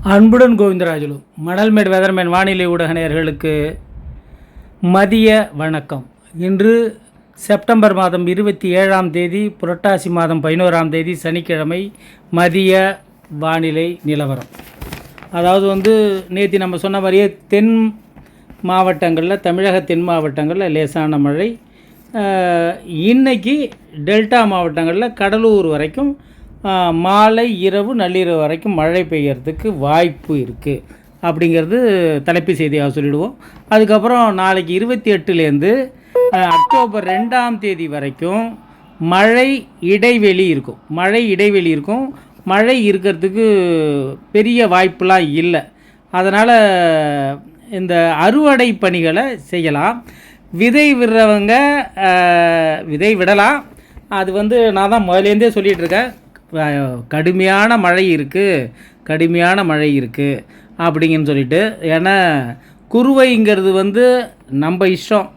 அன்புடன் கோவிந்தராஜுலு மணல்மேடு வெதர்மேன் வானிலை ஊடக நேயர்களுக்கு மதிய வணக்கம். இன்று செப்டம்பர் மாதம் 27ஆம் தேதி புரட்டாசி மாதம் 11ஆம் தேதி சனிக்கிழமை மதிய வானிலை நிலவரம். அதாவது நேற்று நம்ம சொன்ன மாதிரியே தென் மாவட்டங்களில், தமிழக தென் மாவட்டங்களில் லேசான மழை. இன்றைக்கி டெல்டா மாவட்டங்களில் கடலூர் வரைக்கும் மாலை இரவு நள்ளிரவு வரைக்கும் மழை பெய்யறதுக்கு வாய்ப்பு இருக்குது அப்படிங்கிறது தலைப்பு செய்தியாக சொல்லிவிடுவோம். அதுக்கப்புறம் நாளைக்கு 28லேருந்து அக்டோபர் 2ஆம் தேதி வரைக்கும் மழை இடைவெளி இருக்கும். மழை இருக்கிறதுக்கு பெரிய வாய்ப்புலாம் இல்லை. அதனால் இந்த அறுவடை பணிகளை செய்யலாம். விதை விடுறவங்க விதை விடலாம். அது நான் தான் முதலேருந்தே சொல்லிகிட்ருக்கேன், கடுமையான மழை இருக்குது அப்படிங்கன்னு சொல்லிட்டு. ஏன்னா குறுவைங்கிறது நம்ம இஷ்டம்,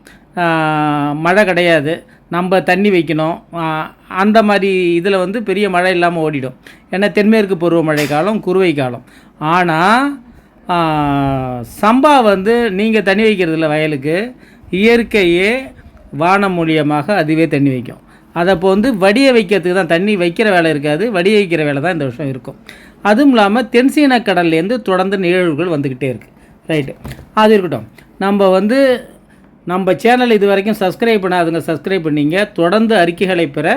மழை கிடையாது, நம்ம தண்ணி வைக்கணும். அந்த மாதிரி இதில் பெரிய மழை இல்லாமல் ஓடிடும். ஏன்னா தென்மேற்கு பருவமழை காலம், குறுவை காலம். ஆனால் சம்பா நீங்கள் தண்ணி வைக்கிறதில்ல வயலுக்கு, இயற்கையே வானம் மூலியமாக அதுவே தண்ணி வைக்கும். அதை அப்போ வடிய வைக்கிறதுக்கு தான், தண்ணி வைக்கிற வேலை இருக்காது, வடிய வைக்கிற வேலை தான் இந்த வருஷம் இருக்கும். அதுவும் இல்லாமல் தென்சீன கடல்லேருந்து தொடர்ந்து நிகழ்வுகள் வந்துக்கிட்டே இருக்குது. ரைட்டு, அது இருக்கட்டும். நம்ம சேனல் இது வரைக்கும் சப்ஸ்கிரைப் பண்ணாதுங்க, சப்ஸ்கிரைப் பண்ணிங்க. தொடர்ந்து அறிக்கைகளை பெற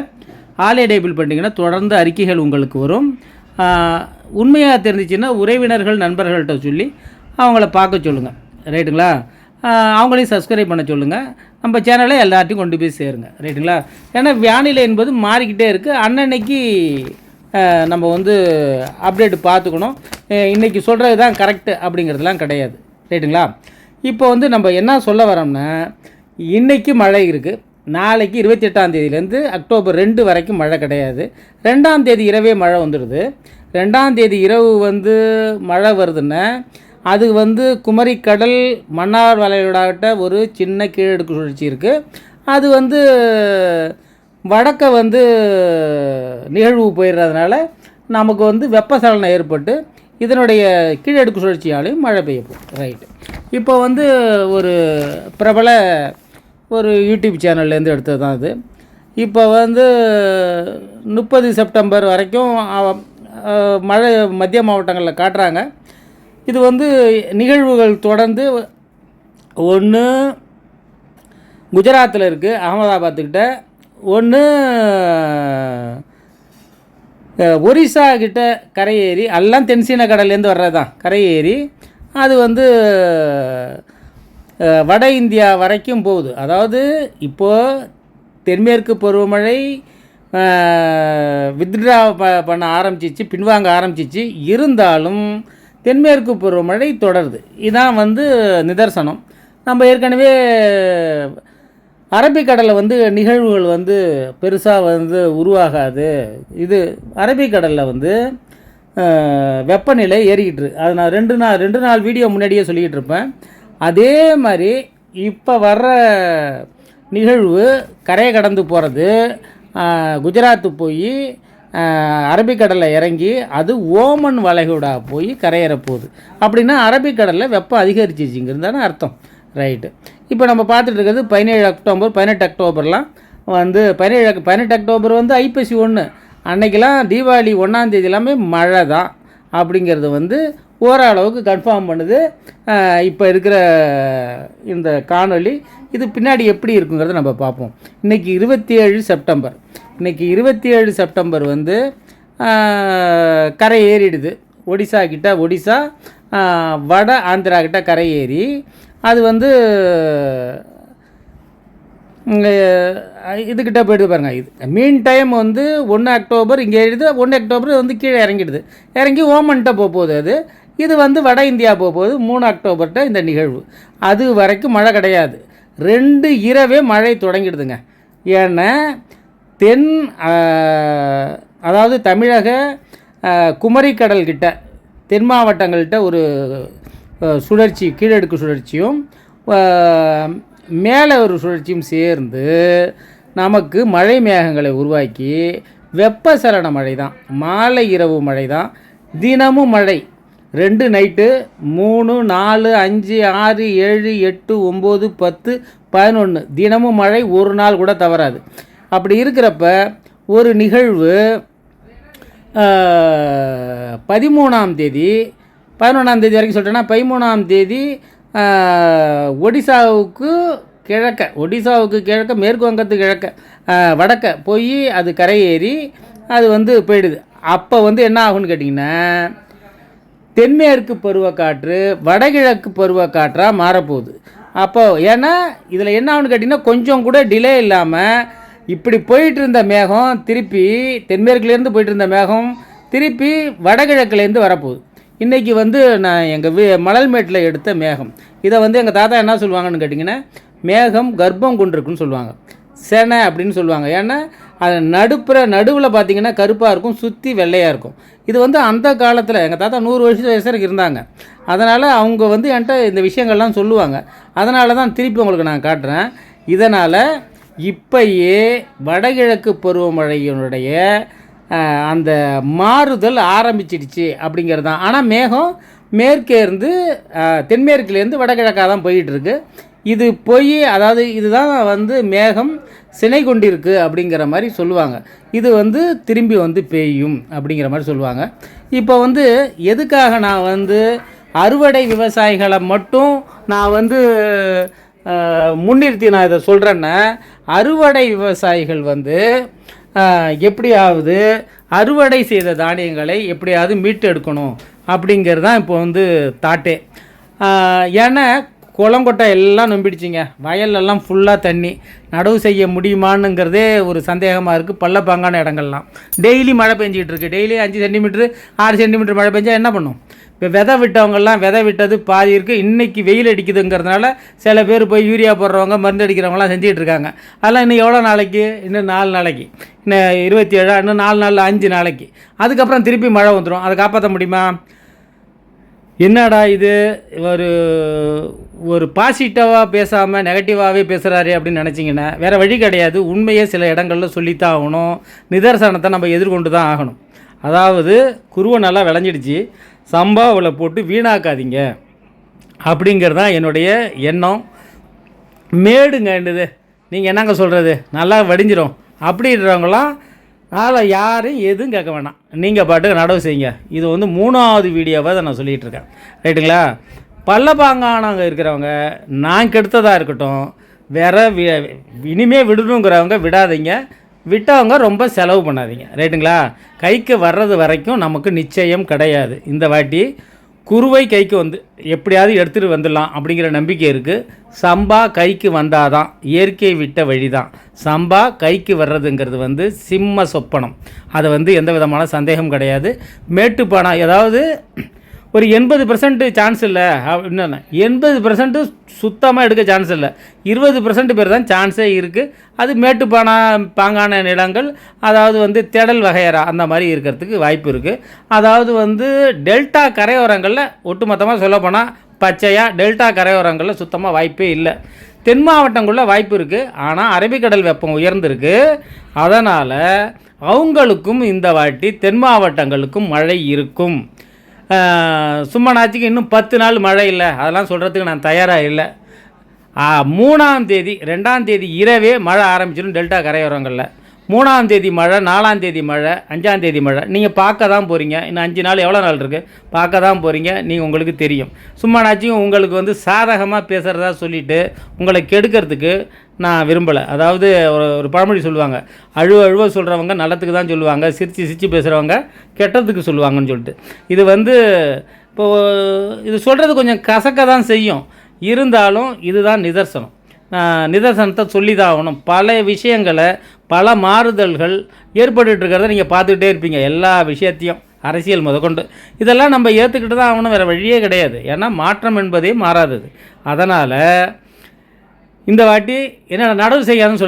ஆலேடேபிள் பண்ணிங்கன்னா தொடர்ந்து அறிக்கைகள் உங்களுக்கு வரும். உண்மையாக தெரிஞ்சிச்சின்னா உறவினர்கள் நண்பர்கள்ட்ட சொல்லி அவங்கள பார்க்க சொல்லுங்கள். ரைட்டுங்களா? அவங்களையும் சப்ஸ்கிரைப் பண்ண சொல்லுங்கள். நம்ம சேனலை எல்லாத்தையும் கொண்டு போய் சேருங்க. ரைட்டுங்களா? ஏன்னா வானிலை என்பது மாறிக்கிட்டே இருக்குது. அன்னன்னைக்கு நம்ம அப்டேட் பார்த்துக்கணும். இன்றைக்கி சொல்கிறது தான் கரெக்டு அப்படிங்கிறதுலாம் கிடையாது. ரைட்டுங்களா? இப்போ நம்ம என்ன சொல்ல வரோம்னா, இன்றைக்கி மழை இருக்குது. நாளைக்கு 28ஆம் தேதியிலேருந்து அக்டோபர் 2 வரைக்கும் மழை கிடையாது. 2ஆம் தேதி இரவே மழை வந்துடுது. 2ஆம் தேதி இரவு மழை வருதுன்னா அது குமரிக்கடல் மன்னார் வளைகுடாட்ட ஒரு சின்ன கீழடுக்கு சுழற்சி இருக்குது. அது வடக்க நிகழ்வு போயிடுறதுனால நமக்கு வெப்பசலனம் ஏற்பட்டு இதனுடைய கீழடுக்கு சுழற்சியாலையும் மழை பெய்யும். ரைட்டு. இப்போ ஒரு பிரபல ஒரு யூடியூப் சேனல்லேருந்து எடுத்தது தான் அது. இப்போ 30 செப்டம்பர் வரைக்கும் மழை மத்திய மாவட்டங்களில் காட்டுறாங்க. இது நிகழ்வுகள் தொடர்ந்து ஒன்று குஜராத்தில் இருக்குது, அகமதாபாத்துக்கிட்ட, ஒன்று ஒரிசா கிட்ட கரையேறி, எல்லாம் தென்சீன கடல்லேருந்து வர்றது தான் கரையேறி, அது வட இந்தியா வரைக்கும் போகுது. அதாவது இப்போது தென்மேற்கு பருவமழை வித்ட்ரா பண்ண ஆரம்பிச்சிச்சு, பின்வாங்க ஆரம்பிச்சிச்சு. இருந்தாலும் தென்மேற்கு பருவமழை தொடருது. இதான் நிதர்சனம். நம்ம ஏற்கனவே அரபிக்கடலில் நிகழ்வுகள் பெருசாக உருவாகாது. இது அரபிக்கடலில் வெப்பநிலை ஏறிக்கிட்டு. அது நான் ரெண்டு நாள் வீடியோ முன்னாடியே சொல்லிக்கிட்டு இருப்பேன். அதே மாதிரி இப்போ வர்ற நிகழ்வு கரையை கடந்து போகிறது, குஜராத்து போய் அரபிக்கடலில் இறங்கி அது ஓமன் வளைகுடா போய் கரையேற போகுது. அப்படின்னா அரபிக்கடலில் வெப்பம் அதிகரிச்சிச்சிங்கிறது தானே அர்த்தம். ரைட்டு. இப்போ நம்ம பார்த்துட்டு இருக்கிறது 17 அக்டோபர் 18 அக்டோபர்லாம் 18 அக்டோபர் ஐப்பசி 1 அன்னைக்கெல்லாம் தீபாவளி 1ஆம் தேதி எல்லாமே மழை தான் அப்படிங்கிறது ஓரளவுக்கு கன்ஃபார்ம் பண்ணுது இப்போ இருக்கிற இந்த காணொளி. இது பின்னாடி எப்படி இருக்குங்கிறத நம்ம பார்ப்போம். இன்றைக்கி 27 செப்டம்பர். இன்றைக்கி 27 செப்டம்பர் கரை ஏறிடுது. ஒடிசா வட ஆந்திரா கிட்ட கரை ஏறி அது இதுக்கிட்ட போய்டுது பாருங்கள். இது மீன் டைம் 1 அக்டோபர் இங்கே எழுது. 1 அக்டோபர் கீழே இறங்கிடுது. இறங்கி ஓமன்கிட்ட போகுது. இது வட இந்தியா போகுது. 3 அக்டோபர்கிட்ட இந்த நிகழ்வு. அது வரைக்கும் மழை கிடையாது. 2 இரவே மழை தொடங்கிடுதுங்க. ஏன்னா அதாவது தமிழக குமரிக்கடல்கிட்ட தென் மாவட்டங்கள்கிட்ட ஒரு சுழற்சி, கீழடுக்கு சுழற்சியும் மேலே ஒரு சுழற்சியும் சேர்ந்து நமக்கு மழை மேகங்களை உருவாக்கி வெப்பசலன மழை தான், மாலை இரவு மழை தான், தினமும் மழை. 2 நைட்டு 3 4 5 6 7 8 9 10 11 தினமும் மழை ஒரு நாள் கூட தவறாது. அப்படி இருக்கிறப்ப ஒரு நிகழ்வு 13ஆம் தேதி 11ஆம் தேதி வரைக்கும் சொல்லிட்டேன்னா 13ஆம் தேதி ஒடிசாவுக்கு கிழக்க மேற்கு வங்கத்துக்கு கிழக்க வடக்க போய் அது கரையேறி அது போயிடுது. அப்போ என்ன ஆகும்னு கேட்டிங்கன்னா தென்மேற்கு பருவக்காற்று வடகிழக்கு பருவக்காற்றாக மாறப்போகுது. அப்போ ஏன்னா இதில் என்ன ஆகுன்னு கேட்டிங்கன்னா கொஞ்சம் கூட டிலே இல்லாமல் இப்படி போயிட்டு இருந்த மேகம் திருப்பி தென்மேற்குலேருந்து போயிட்டு இருந்த மேகம் திருப்பி வடகிழக்குலேருந்து வரப்போகுது. இன்றைக்கி நான் எங்கள் மணல்மேட்டில் எடுத்த மேகம். இதை எங்கள் தாத்தா என்ன சொல்லுவாங்கன்னு கேட்டிங்கன்னா மேகம் கர்ப்பம் கொண்டிருக்குன்னு சொல்லுவாங்க, செனை அப்படின்னு சொல்லுவாங்க. ஏன்னா அது நடுவில் பார்த்திங்கன்னா கருப்பாக இருக்கும், சுற்றி வெள்ளையாக இருக்கும். இது அந்த காலத்தில் எங்கள் தாத்தா 100 வயசுக்கு இருந்தாங்க. அதனால் அவங்க என்கிட்ட இந்த விஷயங்கள்லாம் சொல்லுவாங்க. அதனால தான் திருப்பி உங்களுக்கு நான் காட்டுறேன். இதனால் இப்பயே வடகிழக்கு பருவமழையினுடைய அந்த மாறுதல் ஆரம்பிச்சிடுச்சு அப்படிங்கிறது தான். ஆனால் மேகம் மேற்கேருந்து தென்மேற்குலேருந்து வடகிழக்காக தான் போயிட்டுருக்கு. இது போய் அதாவது இதுதான் மேகம் சினை கொண்டிருக்கு அப்படிங்கிற மாதிரி சொல்லுவாங்க. இது திரும்பி பெய்யும் அப்படிங்கிற மாதிரி சொல்லுவாங்க. இப்போ எதுக்காக நான் அறுவடை விவசாயிகளை மட்டும் நான் முன்னிறுத்தி நான் இதை சொல்கிறேன்னா, அறுவடை விவசாயிகள் எப்படியாவது அறுவடை செய்த தானியங்களை எப்படியாவது மீட்டு எடுக்கணும் அப்படிங்கிறது தான் இப்போ தாட்டே. ஏன்னா குளங்கொட்டை எல்லாம் நம்பிடுச்சிங்க, வயல்லெல்லாம் ஃபுல்லாக தண்ணி, நடவு செய்ய முடியுமானுங்கிறதே ஒரு சந்தேகமாக இருக்குது. பள்ளப்பாங்கான இடங்கள்லாம் டெய்லி மழை பெஞ்சிக்கிட்டு இருக்குது. டெய்லி 5 சென்டிமீட்ரு 6 சென்டிமீட்டர் மழை பெஞ்சால் என்ன பண்ணும்? இப்போ விதை விட்டவங்கெல்லாம் விதை விட்டது பாதி இருக்குது. இன்றைக்கி வெயில் அடிக்குதுங்கிறதுனால சில பேர் போய் யூரியா போடுறவங்க மருந்து அடிக்கிறவங்களாம் செஞ்சுக்கிட்டு இருக்காங்க. அதெல்லாம் இன்னும் எவ்வளோ நாளைக்கு? இன்னும் 4 நாளைக்கு, இன்னும் 27, இன்னும் 4 நாளில் 5 நாளைக்கு, அதுக்கப்புறம் திருப்பி மழை வந்துடும். அதை காப்பாற்ற முடியுமா? என்னடா இது ஒரு பாசிட்டிவாக பேசாமல் நெகட்டிவாகவே பேசுகிறாரு அப்படின்னு நினச்சிங்கன்னா வேறு வழி கிடையாது. உண்மையே சில இடங்களில் சொல்லித்தான் ஆகணும். நிதர்சனத்தை நம்ம எதிர்கொண்டு தான் ஆகணும். அதாவது குருவை நல்லா விளைஞ்சிடுச்சு, சம்பாவில் போட்டு வீணாக்காதீங்க அப்படிங்கிறது தான் என்னுடைய எண்ணம். மேடுங்கன்றது நீங்கள் என்னங்க சொல்கிறது, நல்லா வடிஞ்சிரும் அப்படின்றவங்களாம் அதில் யாரும் எதுவும் கேட்க வேணாம், நீங்கள் பாட்டுக்கு நடவு செய்யுங்க. இது 3வது வீடியோவாக தான் நான் சொல்லிகிட்டு இருக்கேன், ரைட்டுங்களா? பள்ளப்பாங்கானவங்க இருக்கிறவங்க நான் கெடுத்ததாக இருக்கட்டும், வேற இனிமே விடணுங்கிறவங்க விடாதீங்க, விட்டவங்க ரொம்ப செலவு பண்ணாதீங்க, ரைட்டுங்களா? கைக்கு வர்றது வரைக்கும் நமக்கு நிச்சயம் கிடையாது. இந்த வாட்டி குருவை கைக்கு எப்படியாவது எடுத்துகிட்டு வந்துடலாம் அப்படிங்கிற நம்பிக்கை இருக்குது. சம்பா கைக்கு வந்தால் தான் இயற்கை விட்ட வழி தான். சம்பா கைக்கு வர்றதுங்கிறது சிம்ம சொப்பனம். அது எந்த விதமான சந்தேகம் கிடையாது. மேட்டுப்பானை ஏதாவது ஒரு 80% சான்ஸ் இல்லை. என்னென்ன 80% சுத்தமாக எடுக்க சான்ஸ் இல்லை, 20% பேர் தான் சான்ஸே இருக்குது. அது பாங்கான நிலங்கள், அதாவது திடல் வகையறா அந்த மாதிரி இருக்கிறதுக்கு வாய்ப்பு இருக்குது. அதாவது டெல்டா கரையோரங்களில் ஒட்டுமொத்தமாக சொல்லப்போனால் பச்சையாக டெல்டா கரையோரங்களில் சுத்தமாக வாய்ப்பே இல்லை. தென் மாவட்டங்களில் வாய்ப்பு இருக்குது. ஆனால் அரபிக்கடல் வெப்பம் உயர்ந்திருக்கு. அதனால் அவங்களுக்கும் இந்த வாட்டி தென் மாவட்டங்களுக்கும் மழை இருக்கும். சும்மா நாச்சுக்கு இன்னும் 10 நாள் மழை இல்லை, அதெல்லாம் சொல்கிறதுக்கு நான் தயாராக இல்லை. 3ஆம் தேதி 2ஆம் தேதி இரவே மழை ஆரம்பிச்சிடும் டெல்டா கரையோரங்களில். 3ஆம் தேதி மழை, 4ஆம் தேதி மழை, 5ஆம் தேதி மழை. நீங்கள் பார்க்க தான் போகிறீங்க. இன்னும் 5 நாள் எவ்வளோ நாள் இருக்குது, பார்க்க தான் போகிறீங்க. நீங்கள் உங்களுக்கு தெரியும். சும்மா நாச்சும் உங்களுக்கு சாதகமாக பேசுகிறதா சொல்லிவிட்டு உங்களை கெடுக்கிறதுக்கு நான் விரும்பலை. அதாவது ஒரு பழமொழி சொல்லுவாங்க, அழுவ சொல்கிறவங்க நல்லத்துக்கு தான் சொல்லுவாங்க, சிரித்து பேசுகிறவங்க கெட்டதுக்கு சொல்லுவாங்கன்னு சொல்லிட்டு. இது இப்போது இது சொல்கிறது கொஞ்சம் கசக்க தான் செய்யும். இருந்தாலும் இதுதான் நிதர்சனம். நிதர்சனத்தை சொல்லி தான் ஆகணும். பல விஷயங்களை, பல மாறுதல்கள் ஏற்பட்டுருக்கிறத நீங்கள் பார்த்துக்கிட்டே இருப்பீங்க. எல்லா விஷயத்தையும், அரசியல் முதற்கொண்டு இதெல்லாம் நம்ம ஏற்றுக்கிட்டு தான் ஆகணும், வேறு வழியே கிடையாது. ஏன்னா மாற்றம் என்பதே மாறாதது. அதனால் இந்த வாட்டி என்ன நடவு செய்யாதுன்னு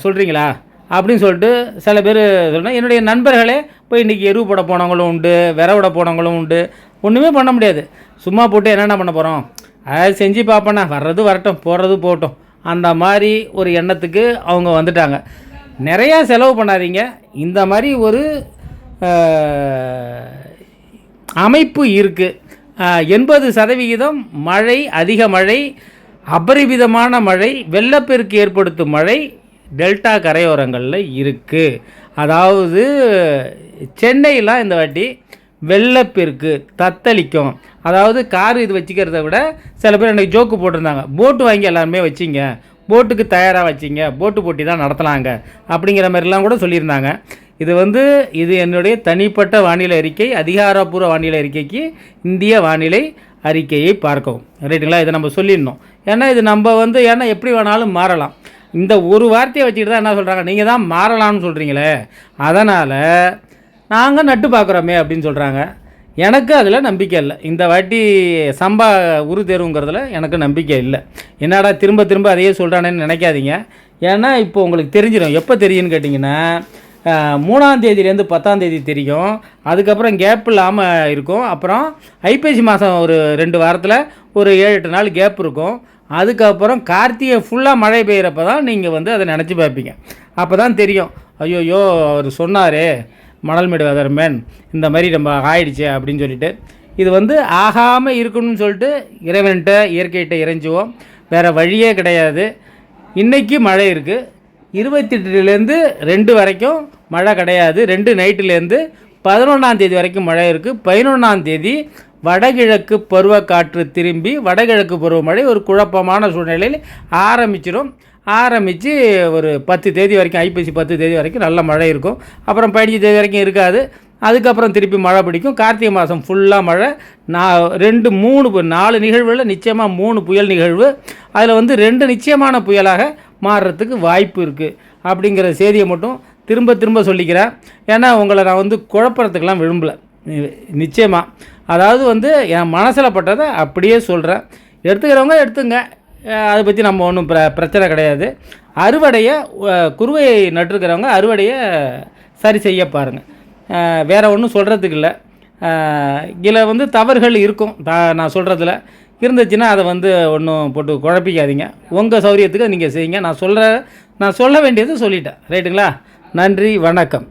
சொல்கிறீங்களா அப்படின்னு சொல்லிட்டு சில பேர் சொன்னால், என்னுடைய நண்பர்களே போய் இன்றைக்கி எருவு போட போனவங்களும் உண்டு, விரவிட போனவங்களும் உண்டு. ஒன்றுமே பண்ண முடியாது, சும்மா போட்டு என்னென்ன பண்ண போகிறோம், அதை செஞ்சு பார்ப்பேண்ணா, வர்றது வரட்டும் போகிறது போகட்டும் அந்த மாதிரி ஒரு எண்ணத்துக்கு அவங்க வந்துட்டாங்க. நிறையா செலவு பண்ணாதீங்க. இந்த மாதிரி ஒரு அமைப்பு இருக்குது. 80% மழை, அதிக மழை, அபரிமிதமான மழை, வெள்ளப்பெருக்கு ஏற்படுத்தும் மழை டெல்டா கரையோரங்களில் இருக்குது. அதாவது சென்னையெலாம் இந்த வாட்டி வெள்ளப்பெருக்கு தத்தளிக்கும். அதாவது கார் இது வச்சுக்கிறத விட சில பேர் எனக்கு ஜோக்கு போட்டிருந்தாங்க, போட்டு வாங்கி எல்லாருமே வச்சிங்க, போட்டுக்கு தயாராக வச்சிங்க, போட்டு போட்டி தான் நடத்தலாங்க அப்படிங்கிற மாதிரிலாம் கூட சொல்லியிருந்தாங்க. இது என்னுடைய தனிப்பட்ட வானிலை அறிக்கை. அதிகாரப்பூர்வ வானிலை அறிக்கைக்கு இந்திய வானிலை அறிக்கையை பார்க்கவும். ரைட்டுங்களா? இதை நம்ம சொல்லிடணும். ஏன்னா இது நம்ம ஏன்னா எப்படி வேணாலும் மாறலாம். இந்த ஒரு வார்த்தையை வச்சுக்கிட்டு தான் என்ன சொல்கிறாங்க, நீங்கள் தான் மாறலாம்னு சொல்கிறீங்களே, அதனால் நாங்கள் நட்டு பார்க்குறோமே அப்படின்னு சொல்கிறாங்க. எனக்கு அதில் நம்பிக்கை இல்லை. இந்த வாட்டி சம்பா உரு தேர்வுங்கிறதுல எனக்கு நம்பிக்கை இல்லை. என்னடா திரும்ப திரும்ப அதையே சொல்கிறானேன்னு நினைக்காதீங்க. ஏன்னா இப்போ உங்களுக்கு தெரிஞ்சிடும். எப்போ தெரியும்னு கேட்டிங்கன்னா 3ஆம் தேதியிலேருந்து 10ஆம் தேதி தெரியும். அதுக்கப்புறம் கேப் இல்லாமல் இருக்கும். அப்புறம் ஐப்பசி மாதம் ஒரு 2 வாரத்தில் ஒரு 7-8 நாள் கேப் இருக்கும். அதுக்கப்புறம் கார்த்திகை ஃபுல்லாக மழை பெய்கிறப்ப தான் நீங்கள் அதை நினச்சி பார்ப்பீங்க. அப்போ தான் தெரியும், ஐயோயோ அவர் சொன்னார் மணல்மேடு வெதர்மேன், இந்த மாதிரி நம்ம ஆயிடுச்சு அப்படின்னு சொல்லிட்டு. இது ஆகாமல் இருக்கணும்னு சொல்லிட்டு இறைவன்கிட்ட இயற்கையிட்ட இறைஞ்சுவோம். வேறு வழியே கிடையாது. இன்றைக்கி மழை இருக்குது. 28லேருந்து 2 வரைக்கும் மழை கிடையாது. 2 நைட்டுலேருந்து 11ஆம் தேதி வரைக்கும் மழை இருக்குது. 11ஆம் தேதி வடகிழக்கு பருவக்காற்று திரும்பி வடகிழக்கு பருவமழை ஒரு குழப்பமான சூழ்நிலையில் ஆரம்பித்து ஒரு 10 தேதி வரைக்கும், ஐப்பசி 10 தேதி வரைக்கும் நல்ல மழை இருக்கும். அப்புறம் 15 தேதி வரைக்கும் இருக்காது. அதுக்கப்புறம் திருப்பி மழை பிடிக்கும். கார்த்திகை மாதம் ஃபுல்லாக மழை. 4 நிகழ்வுகளில் நிச்சயமாக 3 புயல் நிகழ்வு. அதில் 2 நிச்சயமான புயலாக மாறுறதுக்கு வாய்ப்பு இருக்குது அப்படிங்கிற செய்தியை மட்டும் திரும்ப திரும்ப சொல்லிக்கிறேன். ஏன்னா உங்களை நான் குழப்பறதுக்கெலாம் விரும்பலை. நிச்சயமாக அதாவது என் மனசில் பட்டதை அப்படியே சொல்கிறேன். எடுத்துக்கிறவங்க எடுத்துங்க, அதை பற்றி நம்ம ஒன்றும் பிரச்சனை கிடையாது. குருவையை நட்டுருக்கிறவங்க அறுவடையை சரி செய்ய பாருங்கள். வேறு ஒன்றும் சொல்கிறதுக்கு இல்லை. இதில் தவறுகள் இருக்கும் நான் சொல்கிறதுல இருந்துச்சுன்னா அதை ஒன்றும் போட்டு குழப்பிக்காதீங்க. உங்கள் சௌரியத்துக்கு நீங்கள் செய்யுங்க. நான் சொல்ல வேண்டியது சொல்லிட்டேன். ரைட்டுங்களா? நன்றி, வணக்கம்.